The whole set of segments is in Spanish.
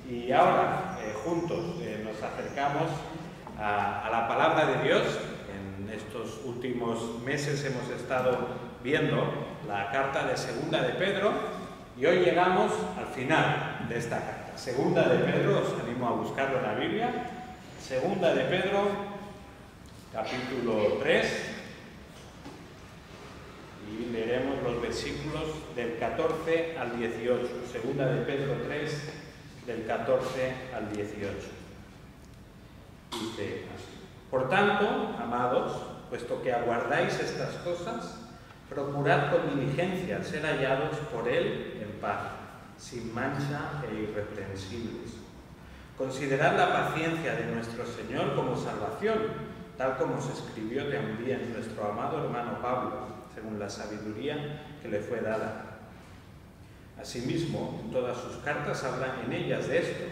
Y ahora, juntos, nos acercamos a la palabra de Dios. En estos últimos meses hemos estado viendo la carta de Segunda de Pedro y hoy llegamos al final de esta carta. Segunda de Pedro, os animo a buscarlo en la Biblia. Segunda de Pedro, capítulo 3. Y leeremos los versículos del 14 al 18. Segunda de Pedro 3, del 14 al 18. Dice así: Por tanto, amados, puesto que aguardáis estas cosas, procurad con diligencia ser hallados por Él en paz, sin mancha e irreprensibles. Considerad la paciencia de nuestro Señor como salvación, tal como se escribió también nuestro amado hermano Pablo, según la sabiduría que le fue dada. Asimismo, en todas sus cartas habla en ellas de esto,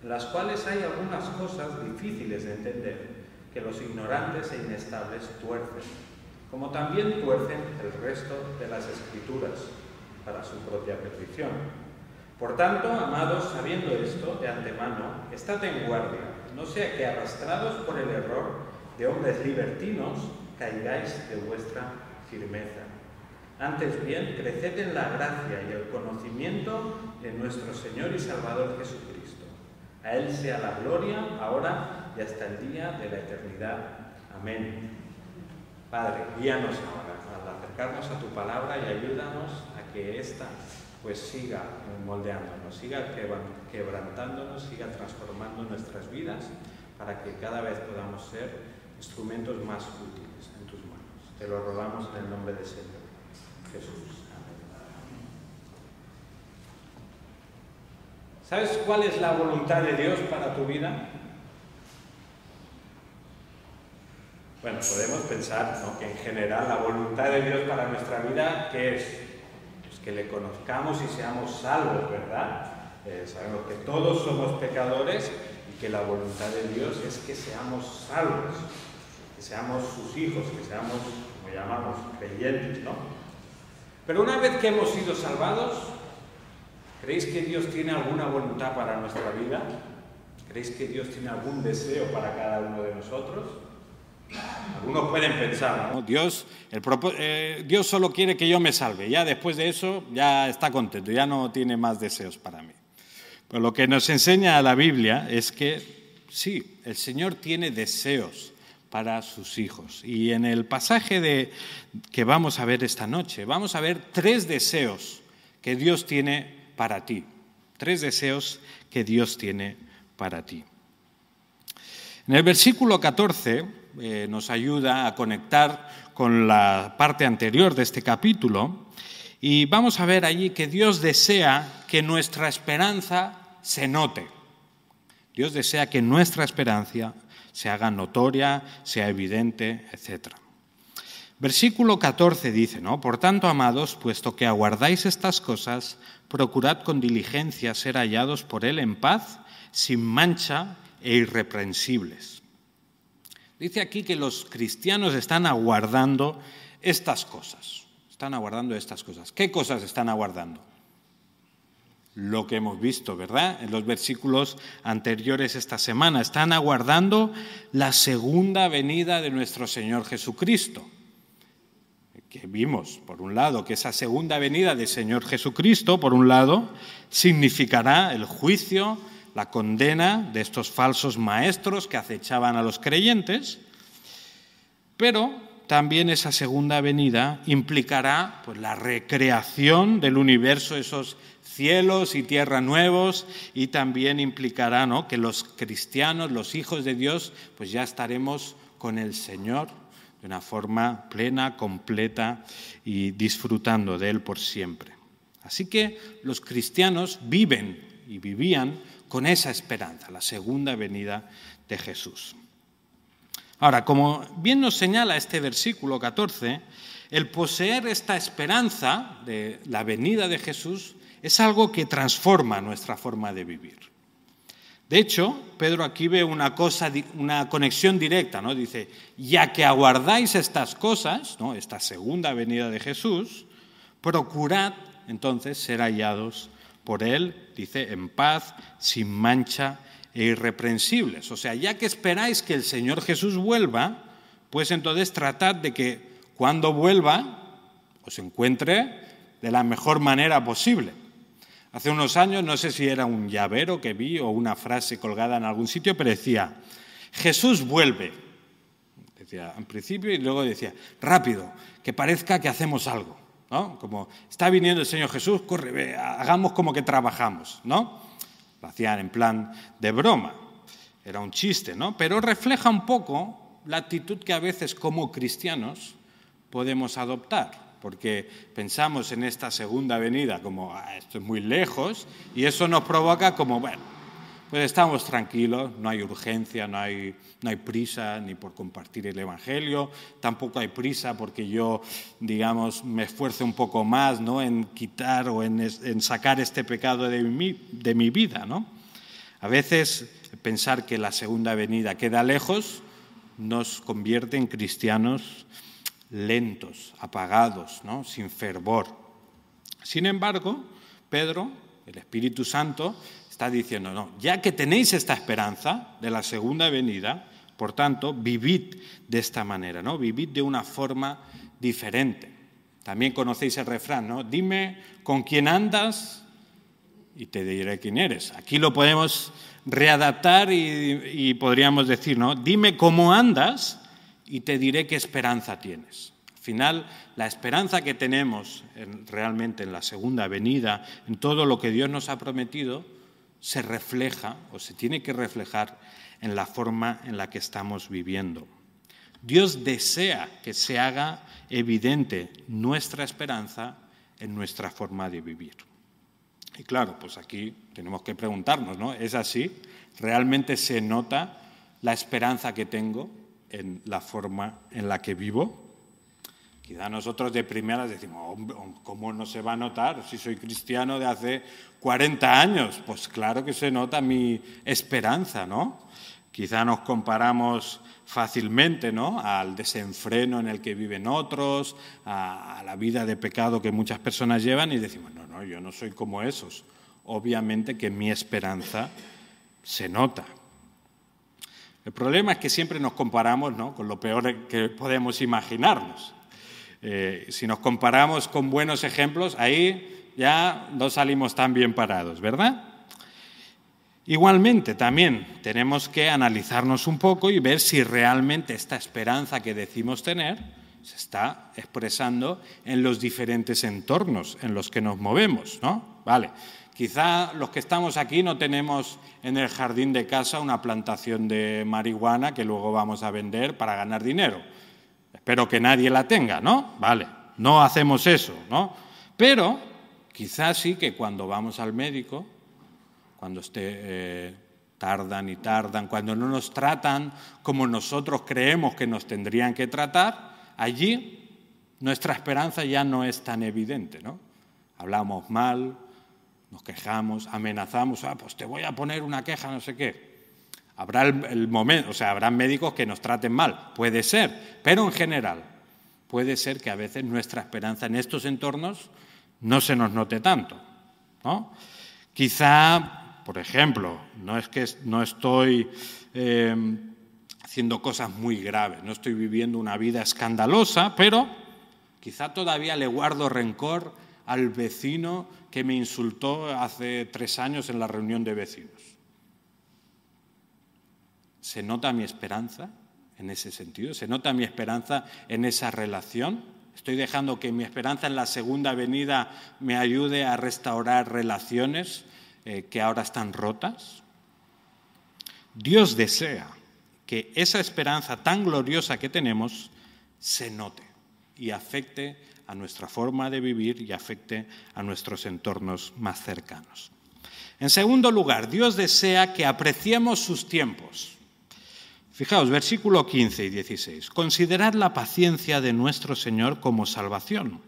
en las cuales hay algunas cosas difíciles de entender, que los ignorantes e inestables tuercen, como también tuercen el resto de las Escrituras, para su propia perdición. Por tanto, amados, sabiendo esto de antemano, estad en guardia, no sea que arrastrados por el error de hombres libertinos, caigáis de vuestra firmeza. Antes bien, creced en la gracia y el conocimiento de nuestro Señor y Salvador Jesucristo. A Él sea la gloria, ahora y hasta el día de la eternidad. Amén. Padre, guíanos ahora al acercarnos a tu palabra y ayúdanos a que ésta pues siga moldeándonos, siga quebrantándonos, siga transformando nuestras vidas para que cada vez podamos ser instrumentos más útiles en tus manos. Te lo rogamos en el nombre del Señor Jesús. Amén. ¿Sabes cuál es la voluntad de Dios para tu vida? Bueno, podemos pensar, ¿no?, que en general la voluntad de Dios para nuestra vida, ¿qué es? Pues que le conozcamos y seamos salvos, ¿verdad? Sabemos que todos somos pecadores y que la voluntad de Dios es que seamos salvos, que seamos sus hijos, que seamos, como llamamos, creyentes, ¿no? Pero una vez que hemos sido salvados, ¿creéis que Dios tiene alguna voluntad para nuestra vida? ¿Creéis que Dios tiene algún deseo para cada uno de nosotros? Algunos pueden pensar, ¿no? Dios solo quiere que yo me salve, ya después de eso ya está contento, ya no tiene más deseos para mí. Pero lo que nos enseña la Biblia es que sí, el Señor tiene deseos para sus hijos. Y en el pasaje que vamos a ver esta noche, vamos a ver 3 deseos que Dios tiene para ti. 3 deseos que Dios tiene para ti. En el versículo 14 nos ayuda a conectar con la parte anterior de este capítulo y vamos a ver allí que Dios desea que nuestra esperanza se note. Dios desea que nuestra esperanza se haga notoria, sea evidente, etc. Versículo 14 dice, ¿no? Por tanto, amados, puesto que aguardáis estas cosas, procurad con diligencia ser hallados por Él en paz, sin mancha e irreprensibles. Dice aquí que los cristianos están aguardando estas cosas. Están aguardando estas cosas. ¿Qué cosas están aguardando? Lo que hemos visto, ¿verdad? En los versículos anteriores esta semana. Están aguardando la segunda venida de nuestro Señor Jesucristo. Que vimos, por un lado, que esa segunda venida del Señor Jesucristo, por un lado, significará el juicio, la condena de estos falsos maestros que acechaban a los creyentes, pero también esa segunda venida implicará pues, la recreación del universo, esos cielos y tierra nuevos, y también implicará, ¿no?, que los cristianos, los hijos de Dios, pues ya estaremos con el Señor de una forma plena, completa y disfrutando de Él por siempre. Así que los cristianos viven y vivían con esa esperanza, la segunda venida de Jesús. Ahora, como bien nos señala este versículo 14, el poseer esta esperanza de la venida de Jesús es algo que transforma nuestra forma de vivir. De hecho, Pedro aquí ve una conexión directa, ¿no? Dice, ya que aguardáis estas cosas, ¿no?, esta segunda venida de Jesús, procurad entonces ser hallados por Él, dice, en paz, sin mancha e irreprensibles. O sea, ya que esperáis que el Señor Jesús vuelva, pues entonces tratad de que cuando vuelva os encuentre de la mejor manera posible. Hace unos años, no sé si era un llavero que vi o una frase colgada en algún sitio, pero decía, Jesús vuelve. Decía en principio y luego decía, rápido, que parezca que hacemos algo, ¿no? Como está viniendo el Señor Jesús, corre, ve, hagamos como que trabajamos, ¿no? Lo hacían en plan de broma, era un chiste, ¿no? Pero refleja un poco la actitud que a veces como cristianos podemos adoptar. Porque pensamos en esta segunda venida como, esto es muy lejos, y eso nos provoca como, bueno, pues estamos tranquilos, no hay urgencia, no hay prisa ni por compartir el Evangelio, tampoco hay prisa porque yo, digamos, me esfuerce un poco más, ¿no?, en quitar o en sacar este pecado de mi vida, ¿no? A veces pensar que la segunda venida queda lejos nos convierte en cristianos lentos, apagados, ¿no?, sin fervor. Sin embargo, Pedro, el Espíritu Santo, está diciendo, no, ya que tenéis esta esperanza de la segunda venida, por tanto, vivid de esta manera, ¿no? Vivid de una forma diferente. También conocéis el refrán, ¿no? Dime con quién andas y te diré quién eres. Aquí lo podemos readaptar y podríamos decir, ¿no? Dime cómo andas y te diré qué esperanza tienes. Al final, la esperanza que tenemos realmente en la segunda venida, en todo lo que Dios nos ha prometido, se refleja o se tiene que reflejar en la forma en la que estamos viviendo. Dios desea que se haga evidente nuestra esperanza en nuestra forma de vivir. Y claro, pues aquí tenemos que preguntarnos, ¿no? ¿Es así? ¿Realmente se nota la esperanza que tengo en la forma en la que vivo? Quizá nosotros de primeras decimos, ¿cómo no se va a notar si soy cristiano de hace 40 años? Pues claro que se nota mi esperanza, ¿no? Quizá nos comparamos fácilmente, ¿no?, al desenfreno en el que viven otros, a la vida de pecado que muchas personas llevan y decimos, no, yo no soy como esos. Obviamente que mi esperanza se nota. El problema es que siempre nos comparamos, ¿no?, con lo peor que podemos imaginarnos. Si nos comparamos con buenos ejemplos, ahí ya no salimos tan bien parados, ¿verdad? Igualmente, también tenemos que analizarnos un poco y ver si realmente esta esperanza que decimos tener se está expresando en los diferentes entornos en los que nos movemos, ¿no? Vale, quizá los que estamos aquí no tenemos en el jardín de casa una plantación de marihuana que luego vamos a vender para ganar dinero. Espero que nadie la tenga, ¿no? Vale, no hacemos eso, ¿no? Pero quizás sí que cuando vamos al médico, cuando tardan, cuando no nos tratan como nosotros creemos que nos tendrían que tratar, allí nuestra esperanza ya no es tan evidente, ¿no? Hablamos mal, nos quejamos, amenazamos, pues te voy a poner una queja, no sé qué. Habrá el momento, o sea, habrá médicos que nos traten mal, puede ser, pero en general puede ser que a veces nuestra esperanza en estos entornos no se nos note tanto, ¿no? Quizá, por ejemplo, no es que no estoy haciendo cosas muy graves, no estoy viviendo una vida escandalosa, pero quizá todavía le guardo rencor al vecino que me insultó hace 3 años en la reunión de vecinos. ¿Se nota mi esperanza en ese sentido? ¿Se nota mi esperanza en esa relación? ¿Estoy dejando que mi esperanza en la segunda venida me ayude a restaurar relaciones que ahora están rotas? Dios desea que esa esperanza tan gloriosa que tenemos se note y afecte a nuestra forma de vivir y afecte a nuestros entornos más cercanos. En segundo lugar, Dios desea que apreciemos sus tiempos. Fijaos, versículo 15 y 16. Considerad la paciencia de nuestro Señor como salvación,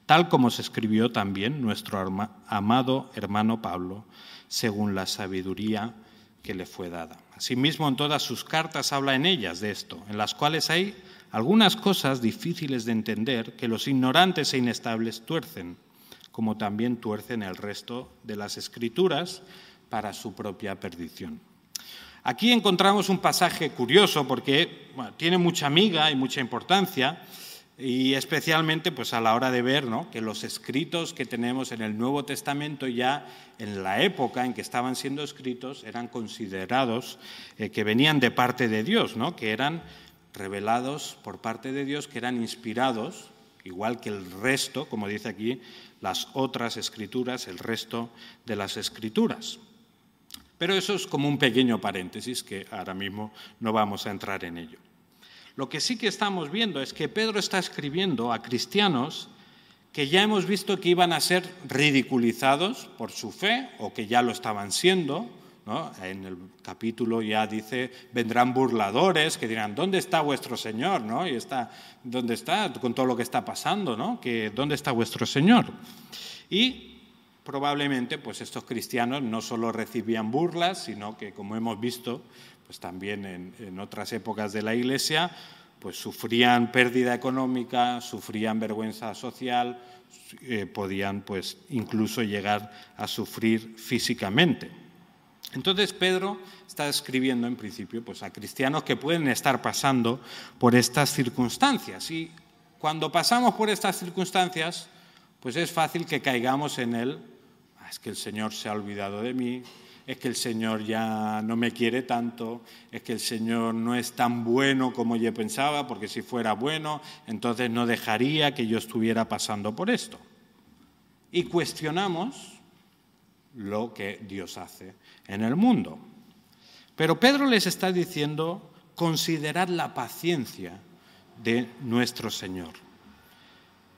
tal como se escribió también nuestro amado hermano Pablo, según la sabiduría que le fue dada. Asimismo, en todas sus cartas habla en ellas de esto, en las cuales hay algunas cosas difíciles de entender que los ignorantes e inestables tuercen, como también tuercen el resto de las Escrituras para su propia perdición. Aquí encontramos un pasaje curioso porque tiene mucha miga y mucha importancia, y especialmente pues, a la hora de ver, ¿no?, que los escritos que tenemos en el Nuevo Testamento ya en la época en que estaban siendo escritos eran considerados que venían de parte de Dios, ¿no?, que eran revelados por parte de Dios, que eran inspirados, igual que el resto, como dice aquí, las otras escrituras, el resto de las escrituras. Pero eso es como un pequeño paréntesis que ahora mismo no vamos a entrar en ello. Lo que sí que estamos viendo es que Pedro está escribiendo a cristianos que ya hemos visto que iban a ser ridiculizados por su fe o que ya lo estaban siendo, ¿no? En el capítulo ya dice, vendrán burladores que dirán, ¿dónde está vuestro Señor? ¿No? Y ¿dónde está con todo lo que está pasando? ¿No? ¿Dónde está vuestro Señor? Y probablemente pues estos cristianos no solo recibían burlas, sino que, como hemos visto, pues también en otras épocas de la Iglesia, pues sufrían pérdida económica, sufrían vergüenza social, podían pues incluso llegar a sufrir físicamente. Entonces Pedro está escribiendo en principio pues, a cristianos que pueden estar pasando por estas circunstancias. Y cuando pasamos por estas circunstancias, pues es fácil que caigamos en es que el Señor se ha olvidado de mí, es que el Señor ya no me quiere tanto, es que el Señor no es tan bueno como yo pensaba, porque si fuera bueno, entonces no dejaría que yo estuviera pasando por esto. Y cuestionamos lo que Dios hace en el mundo. Pero Pedro les está diciendo, considerad la paciencia de nuestro Señor.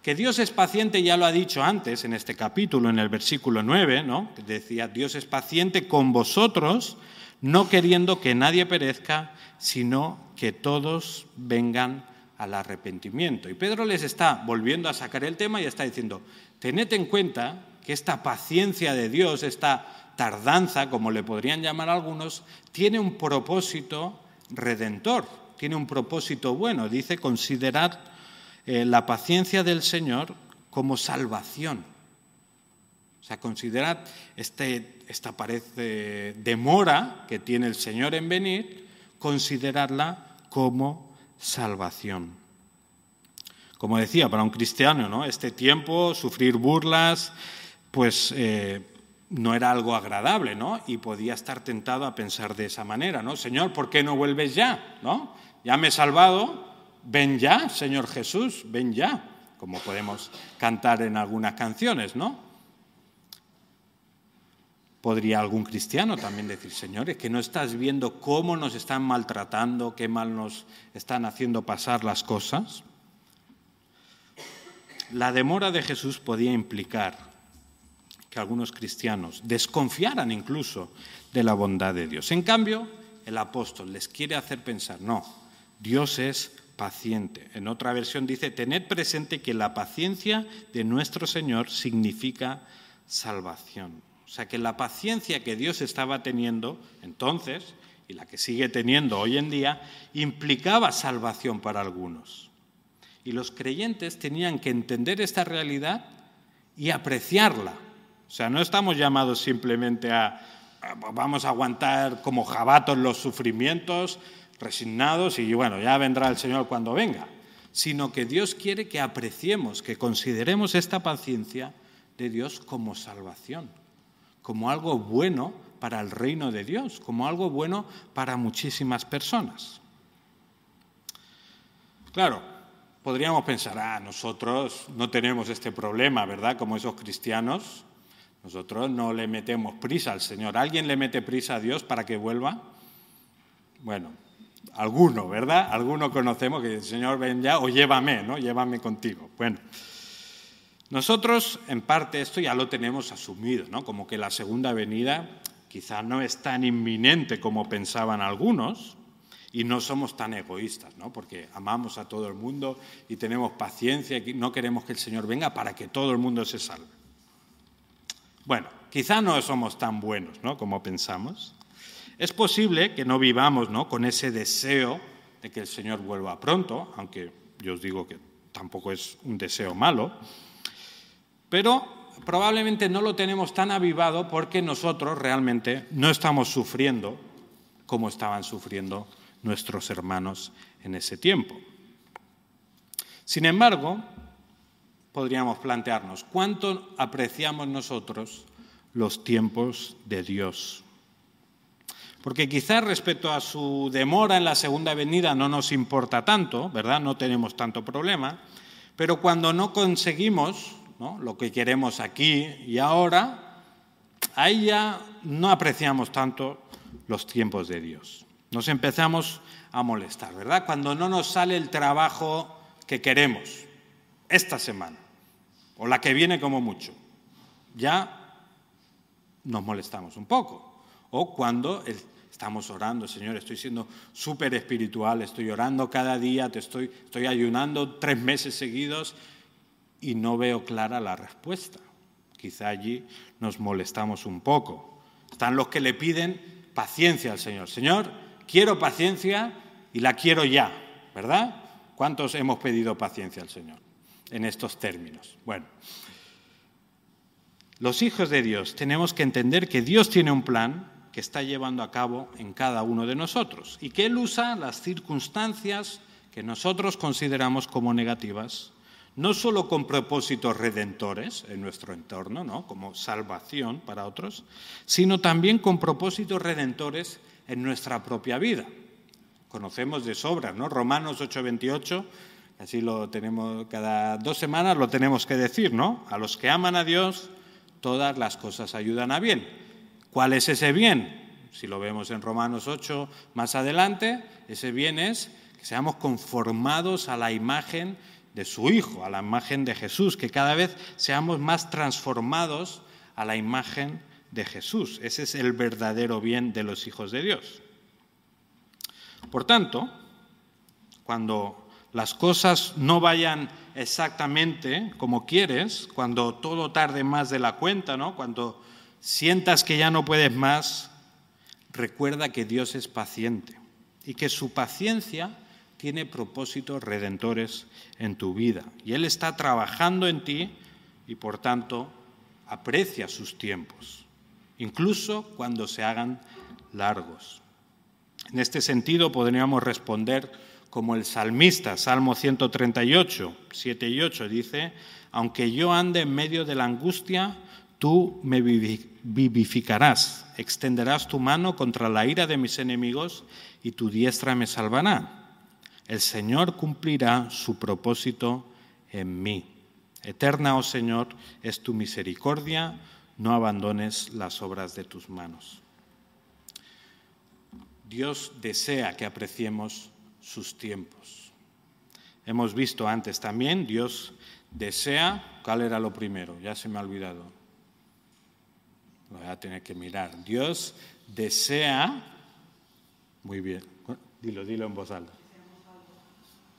Que Dios es paciente ya lo ha dicho antes en este capítulo, en el versículo 9, ¿no? Que decía, Dios es paciente con vosotros, no queriendo que nadie perezca, sino que todos vengan al arrepentimiento. Y Pedro les está volviendo a sacar el tema y está diciendo, tened en cuenta que esta paciencia de Dios, esta tardanza, como le podrían llamar algunos, tiene un propósito redentor, tiene un propósito bueno. Dice, considerad la paciencia del Señor como salvación. O sea, considerad esta parece demora que tiene el Señor en venir, consideradla como salvación. Como decía, para un cristiano, ¿no?, este tiempo, sufrir burlas, pues no era algo agradable, ¿no? Y podía estar tentado a pensar de esa manera, ¿no? Señor, ¿por qué no vuelves ya? ¿No? Ya me he salvado, ven ya, Señor Jesús, ven ya, como podemos cantar en algunas canciones, ¿no? Podría algún cristiano también decir, Señor, es que no estás viendo cómo nos están maltratando, qué mal nos están haciendo pasar las cosas. La demora de Jesús podía implicar que algunos cristianos desconfiaran incluso de la bondad de Dios. En cambio, el apóstol les quiere hacer pensar, no, Dios es paciente. En otra versión dice, tened presente que la paciencia de nuestro Señor significa salvación. O sea, que la paciencia que Dios estaba teniendo entonces, y la que sigue teniendo hoy en día, implicaba salvación para algunos. Y los creyentes tenían que entender esta realidad y apreciarla. O sea, no estamos llamados simplemente vamos a aguantar como jabatos los sufrimientos, resignados, y bueno, ya vendrá el Señor cuando venga. Sino que Dios quiere que apreciemos, que consideremos esta paciencia de Dios como salvación, como algo bueno para el reino de Dios, como algo bueno para muchísimas personas. Claro, podríamos pensar, nosotros no tenemos este problema, ¿verdad? Como esos cristianos, nosotros no le metemos prisa al Señor. ¿Alguien le mete prisa a Dios para que vuelva? Bueno, alguno, ¿verdad? Alguno conocemos que dice, Señor, ven ya o llévame, ¿no? Llévame contigo. Bueno, nosotros en parte esto ya lo tenemos asumido, ¿no? Como que la segunda venida quizá no es tan inminente como pensaban algunos, y no somos tan egoístas, ¿no? Porque amamos a todo el mundo y tenemos paciencia y no queremos que el Señor venga para que todo el mundo se salve. Bueno, quizá no somos tan buenos, ¿no?, como pensamos. Es posible que no vivamos, ¿no?, con ese deseo de que el Señor vuelva pronto, aunque yo os digo que tampoco es un deseo malo, pero probablemente no lo tenemos tan avivado porque nosotros realmente no estamos sufriendo como estaban sufriendo nuestros hermanos en ese tiempo. Sin embargo, podríamos plantearnos, ¿cuánto apreciamos nosotros los tiempos de Dios? Porque quizás respecto a su demora en la segunda venida no nos importa tanto, ¿verdad? No tenemos tanto problema, pero cuando no conseguimos, ¿no?, lo que queremos aquí y ahora, ahí ya no apreciamos tanto los tiempos de Dios. Nos empezamos a molestar, ¿verdad? Cuando no nos sale el trabajo que queremos esta semana, o la que viene como mucho, ya nos molestamos un poco. O cuando estamos orando, Señor, estoy siendo súper espiritual, estoy orando cada día, estoy ayunando 3 meses seguidos y no veo clara la respuesta. Quizá allí nos molestamos un poco. Están los que le piden paciencia al Señor. Señor, quiero paciencia y la quiero ya, ¿verdad? ¿Cuántos hemos pedido paciencia al Señor en estos términos? Bueno, los hijos de Dios tenemos que entender que Dios tiene un plan que está llevando a cabo en cada uno de nosotros y que Él usa las circunstancias que nosotros consideramos como negativas, no solo con propósitos redentores en nuestro entorno, ¿no?, como salvación para otros, sino también con propósitos redentores en nuestra propia vida. Conocemos de sobra, ¿no? Romanos 8:28, así lo tenemos cada 2 semanas, lo tenemos que decir, ¿no? A los que aman a Dios, todas las cosas ayudan a bien. ¿Cuál es ese bien? Si lo vemos en Romanos 8 más adelante, ese bien es que seamos conformados a la imagen de su Hijo, a la imagen de Jesús, que cada vez seamos más transformados a la imagen de Jesús. Ese es el verdadero bien de los hijos de Dios. Por tanto, cuando las cosas no vayan exactamente como quieres, cuando todo tarde más de la cuenta, ¿no?, cuando sientas que ya no puedes más, recuerda que Dios es paciente y que su paciencia tiene propósitos redentores en tu vida. Y Él está trabajando en ti y, por tanto, aprecia sus tiempos, incluso cuando se hagan largos. En este sentido, podríamos responder como el salmista, Salmo 138, 7 y 8, dice: aunque yo ande en medio de la angustia, tú me vivificarás, extenderás tu mano contra la ira de mis enemigos y tu diestra me salvará. El Señor cumplirá su propósito en mí. Eterna, oh Señor, es tu misericordia, no abandones las obras de tus manos. Dios desea que apreciemos sus tiempos. Hemos visto antes también, Dios desea, ¿cuál era lo primero? Ya se me ha olvidado. Lo voy a tener que mirar. Dios desea, muy bien, dilo en voz alta.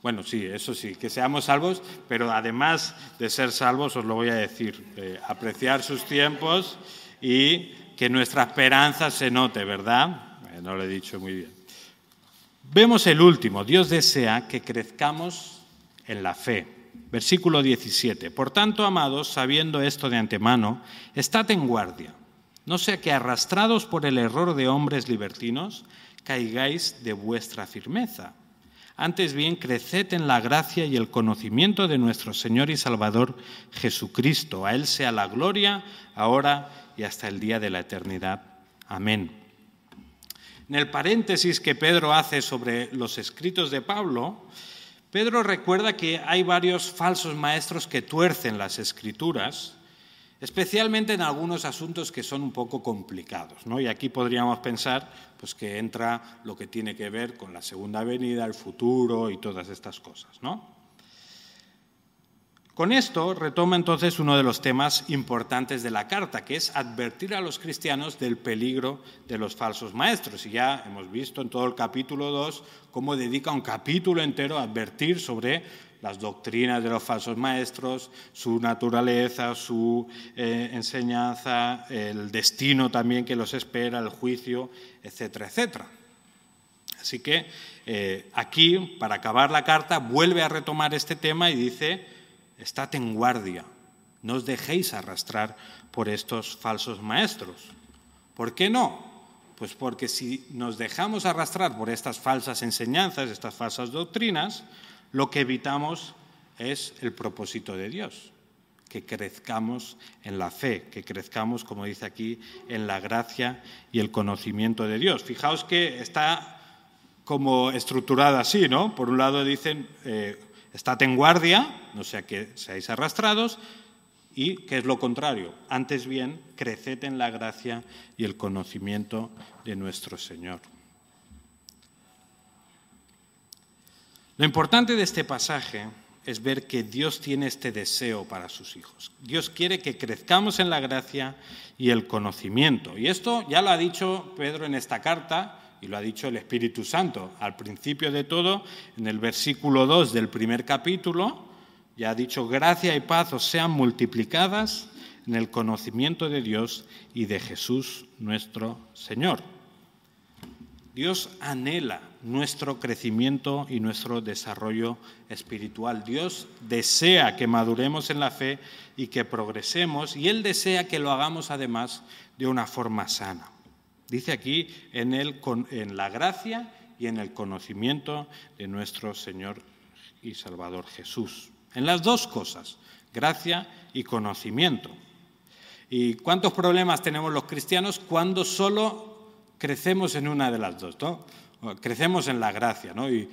Bueno, sí, eso sí, que seamos salvos, pero además de ser salvos, os lo voy a decir, apreciar sus tiempos y que nuestra esperanza se note, ¿verdad? No lo he dicho muy bien. Vemos el último. Dios desea que crezcamos en la fe. Versículo 17. Por tanto, amados, sabiendo esto de antemano, estad en guardia. No sea que arrastrados por el error de hombres libertinos, caigáis de vuestra firmeza. Antes bien, creced en la gracia y el conocimiento de nuestro Señor y Salvador Jesucristo. A Él sea la gloria, ahora y hasta el día de la eternidad. Amén. En el paréntesis que Pedro hace sobre los escritos de Pablo, Pedro recuerda que hay varios falsos maestros que tuercen las Escrituras, especialmente en algunos asuntos que son un poco complicados, ¿no? Y aquí podríamos pensar pues, que entra lo que tiene que ver con la segunda venida, el futuro y todas estas cosas, ¿no? Con esto retoma entonces uno de los temas importantes de la carta, que es advertir a los cristianos del peligro de los falsos maestros. Y ya hemos visto en todo el capítulo 2 cómo dedica un capítulo entero a advertir sobre las doctrinas de los falsos maestros, su naturaleza, su enseñanza, el destino también que los espera, el juicio, etcétera, etcétera. Así que aquí, para acabar la carta, vuelve a retomar este tema y dice: estad en guardia, no os dejéis arrastrar por estos falsos maestros. ¿Por qué no? Pues porque si nos dejamos arrastrar por estas falsas enseñanzas, estas falsas doctrinas, lo que evitamos es el propósito de Dios, que crezcamos en la fe, que crezcamos, como dice aquí, en la gracia y el conocimiento de Dios. Fijaos que está como estructurada así, ¿no? Por un lado dicen, estad en guardia, no sea que seáis arrastrados, y que es lo contrario, antes bien, creced en la gracia y el conocimiento de nuestro Señor. Lo importante de este pasaje es ver que Dios tiene este deseo para sus hijos. Dios quiere que crezcamos en la gracia y el conocimiento. Y esto ya lo ha dicho Pedro en esta carta y lo ha dicho el Espíritu Santo. Al principio de todo, en el versículo 2 del primer capítulo, ya ha dicho, gracia y paz os sean multiplicadas en el conocimiento de Dios y de Jesús nuestro Señor. Dios anhela nuestro crecimiento y nuestro desarrollo espiritual. Dios desea que maduremos en la fe y que progresemos, y Él desea que lo hagamos además de una forma sana. Dice aquí en la gracia y en el conocimiento de nuestro Señor y Salvador Jesús. En las dos cosas, gracia y conocimiento. ¿Y cuántos problemas tenemos los cristianos cuando solo crecemos en una de las dos, ¿no? Crecemos en la gracia, ¿no? Y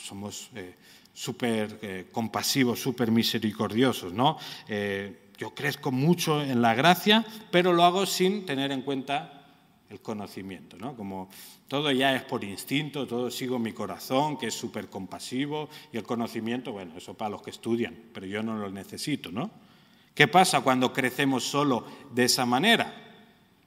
somos súper compasivos, súper misericordiosos, ¿no? Yo crezco mucho en la gracia, pero lo hago sin tener en cuenta el conocimiento, ¿no? Como todo ya es por instinto, todo sigo mi corazón, que es súper compasivo, y el conocimiento, bueno, eso para los que estudian, pero yo no lo necesito, ¿no? ¿Qué pasa cuando crecemos solo de esa manera?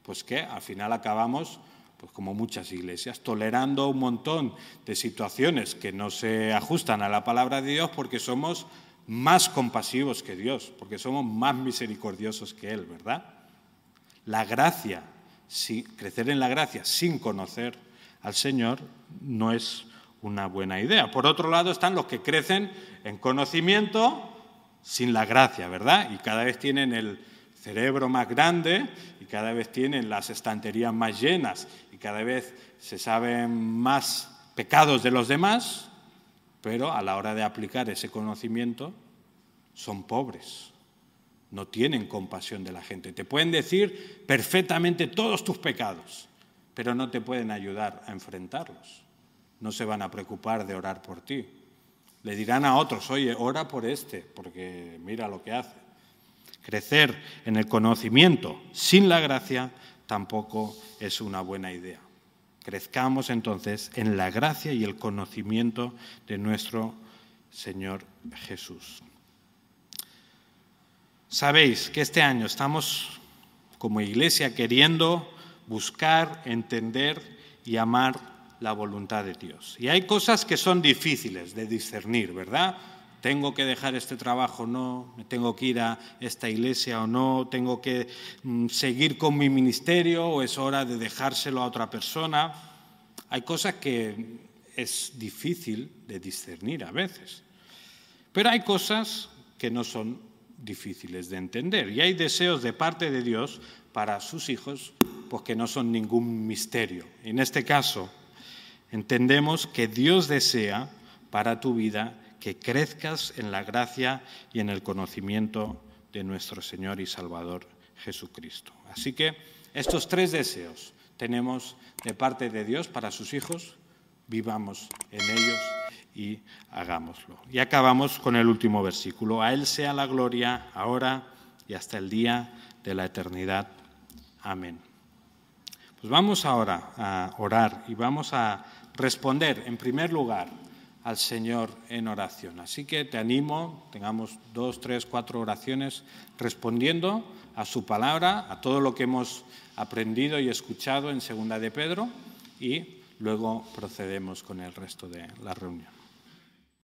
Pues que al final acabamos, pues como muchas iglesias, tolerando un montón de situaciones que no se ajustan a la palabra de Dios porque somos más compasivos que Dios, porque somos más misericordiosos que Él, ¿verdad? La gracia, crecer en la gracia sin conocer al Señor no es una buena idea. Por otro lado están los que crecen en conocimiento sin la gracia, ¿verdad? Y cada vez tienen el cerebro más grande y cada vez tienen las estanterías más llenas y cada vez se saben más pecados de los demás, pero a la hora de aplicar ese conocimiento son pobres. No tienen compasión de la gente. Te pueden decir perfectamente todos tus pecados, pero no te pueden ayudar a enfrentarlos. No se van a preocupar de orar por ti. Le dirán a otros, oye, ora por porque mira lo que hace. Crecer en el conocimiento sin la gracia tampoco es una buena idea. Crezcamos entonces en la gracia y el conocimiento de nuestro Señor Jesús. Sabéis que este año estamos como iglesia queriendo buscar, entender y amar la voluntad de Dios. Y hay cosas que son difíciles de discernir, ¿verdad? ¿Tengo que dejar este trabajo o no? ¿Me tengo que ir a esta iglesia o no? ¿Tengo que seguir con mi ministerio o es hora de dejárselo a otra persona? Hay cosas que es difícil de discernir a veces. Pero hay cosas que no son difíciles de entender. Y hay deseos de parte de Dios para sus hijos, pues que no son ningún misterio. En este caso, entendemos que Dios desea para tu vida que crezcas en la gracia y en el conocimiento de nuestro Señor y Salvador Jesucristo. Así que estos tres deseos tenemos de parte de Dios para sus hijos, vivamos en ellos y hagámoslo. Y acabamos con el último versículo. A Él sea la gloria ahora y hasta el día de la eternidad. Amén. Pues vamos ahora a orar y vamos a responder en primer lugar al Señor en oración. Así que te animo, tengamos 2, 3, 4 oraciones respondiendo a su palabra, a todo lo que hemos aprendido y escuchado en 2 de Pedro, y luego procedemos con el resto de la reunión.